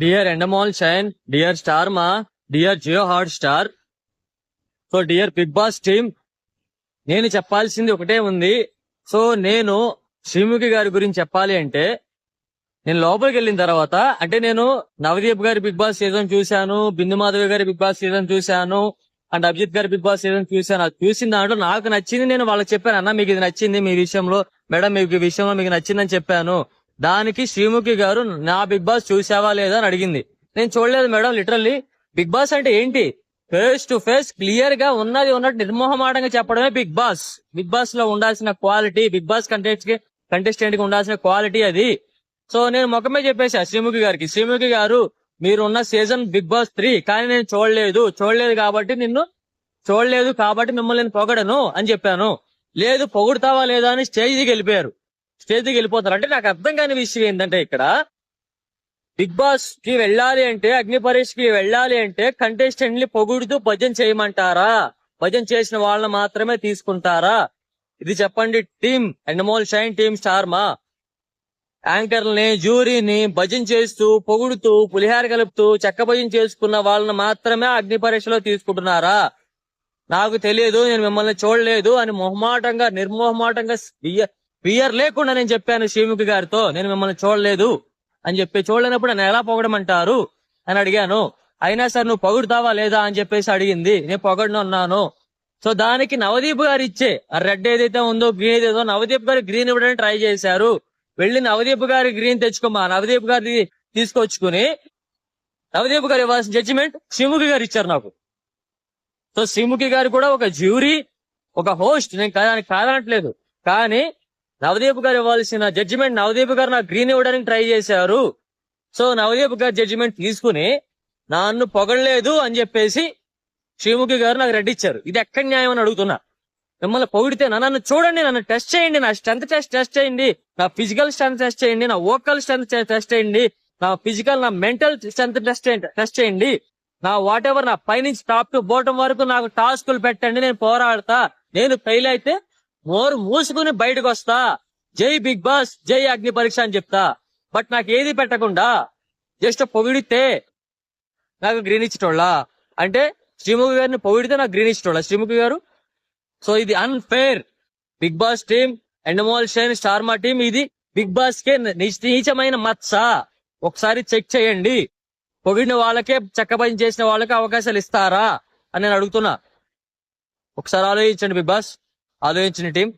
Dear Endemol Shine, dear Star Ma, dear Jio Hotstar, so dear Bigg Boss team, నేను చెప్పాల్సింది ఒకటే ఉంది. So నేను శ్రీముఖి గారి గురించి చెప్పాలి అంటే, నేను లోపలికి వెళ్ళిన తర్వాత అంటే నేను నవదీప్ గారి బిగ్ బాస్ సీజన్ చూశాను, బిందు మాధవి గారి బిగ్ బాస్ సీజన్ చూశాను, అండ్ అభిజిత్ గారి బిగ్ బాస్ సీజన్ చూశాను. అది చూసిన దాంట్లో నాకు నచ్చింది నేను వాళ్ళకి చెప్పాను, అన్న మీకు ఇది నచ్చింది మీ విషయంలో, మేడం మీకు ఈ విషయంలో మీకు నచ్చిందని చెప్పాను. దానికి శ్రీముఖి గారు నా బిగ్ బాస్ చూసావా లేదా అని అడిగింది. నేను చూడలేదు మేడం, లిటరల్లీ బిగ్ బాస్ అంటే ఏంటి, ఫేస్ టు ఫేస్ క్లియర్ గా ఉన్నది ఉన్నట్టు నిర్మోహమాటంగా చెప్పడమే బిగ్ బాస్. బిగ్ బాస్ లో ఉండాల్సిన క్వాలిటీ, బిగ్ బాస్ కంటెస్టెంట్ కి ఉండాల్సిన క్వాలిటీ అది. సో నేను ముఖమే చెప్పేశా శ్రీముఖి గారికి, శ్రీముఖి గారు మీరు ఉన్న సీజన్ బిగ్ బాస్ 3, కానీ నేను చూడలేదు కాబట్టి మిమ్మల్ని నేను పొగడను అని చెప్పాను. లేదు పొగుడతావా లేదా అని స్టేజ్కి వెళ్ళిపోతారు. అంటే నాకు అర్థం కాని విషయం ఏంటంటే, ఇక్కడ బిగ్ బాస్ కి వెళ్ళాలి అంటే, అగ్ని పరీక్షకి వెళ్ళాలి అంటే కంటెస్టెంట్ ని పొగుడుతూ భజన చేయమంటారా, భజన చేసిన వాళ్ళని మాత్రమే తీసుకుంటారా? ఇది చెప్పండి team Endemol shine, team star మా. యాంకర్లని, జ్యూరీని భజన చేస్తూ, పొగుడుతూ, పులిహార కలుపుతూ చెక్క భజన చేసుకున్న వాళ్ళని మాత్రమే అగ్ని పరీక్షలో తీసుకుంటున్నారా? నాకు తెలియదు, నేను మిమ్మల్ని చూడలేదు అని నిర్మోహమాటంగా ఫియర్ లేకుండా నేను చెప్పాను శ్రీముఖి గారితో, నేను మిమ్మల్ని చూడలేదు అని చెప్పి. చూడలేనప్పుడు నన్ను ఎలా పొగడమంటారు అని అడిగాను. అయినా సరే నువ్వు పొగుడుతావా లేదా అని చెప్పేసి అడిగింది. నేను పొగడను అన్నాను. సో దానికి నవదీప్ గారు ఇచ్చే రెడ్ ఏదైతే ఉందో, గ్రీన్ ఏదైతే నవదీప్ గారు గ్రీన్ ఇవ్వడానికి ట్రై చేశారు. వెళ్ళి నవదీప్ గారి గ్రీన్ తెచ్చుకోమా, నవదీప్ గారి తీసుకొచ్చుకుని నవదీప్ గారు ఇవ్వాల్సిన జడ్జిమెంట్ శ్రీముఖి గారు ఇచ్చారు నాకు. సో శ్రీముఖి గారు కూడా ఒక జ్యూరీ, ఒక హోస్ట్, నేను కాదనట్లేదు, కానీ నవదీప్ గారు ఇవ్వాల్సిన జడ్జిమెంట్ నవదీప్ గారు నాకు గ్రీన్ ఇవ్వడానికి ట్రై చేశారు. సో నవదీప్ గారు జడ్జిమెంట్ తీసుకుని నన్ను పొగడలేదు అని చెప్పేసి శ్రీముఖి గారు నాకు రెడ్ ఇచ్చారు. ఇది ఎక్కడ న్యాయం అని అడుగుతున్నా. మిమ్మల్ని పొగిడితే నన్ను చూడండి, నన్ను టెస్ట్ చేయండి, నా స్ట్రెంత్ టెస్ట్ చేయండి, నా ఫిజికల్ స్ట్రెంత్ టెస్ట్ చేయండి, నా వోకల్ స్ట్రెంత్ టెస్ట్ చేయండి, నా మెంటల్ స్ట్రెంత్ టెస్ట్ చేయండి, నా వాట్ ఎవర్, నా పైనుంచి టాప్ టు బాటం వరకు నాకు టాస్కులు పెట్టండి, నేను పోరాడతా. నేను ఫెయిల్ అయితే మోరు మూసుకుని బయటకు వస్తా, జై బిగ్ బాస్, జై అగ్ని పరీక్ష అని చెప్తా. బట్ నాకు ఏది పెట్టకుండా జస్ట్ పొగిడితే నాకు గ్రీన్ ఇచ్చేటోళ్ళ, అంటే శ్రీముఖి గారిని పొగిడితే నాకు గ్రీన్ ఇచ్చేటోళ్ళ శ్రీముఖి గారు. సో ఇది unfair. Bigg Boss team, Endemol Shine, Star Maa team, ఇది బిగ్ బాస్ కే నీచమైన మత్స. ఒకసారి చెక్ చేయండి. పొగిడిన వాళ్ళకే, చక్కబని చేసిన వాళ్ళకే అవకాశాలు ఇస్తారా అని నేను అడుగుతున్నా. ఒకసారి ఆలోచించండి బిగ్ బాస్, ఆలోచించండి టీం.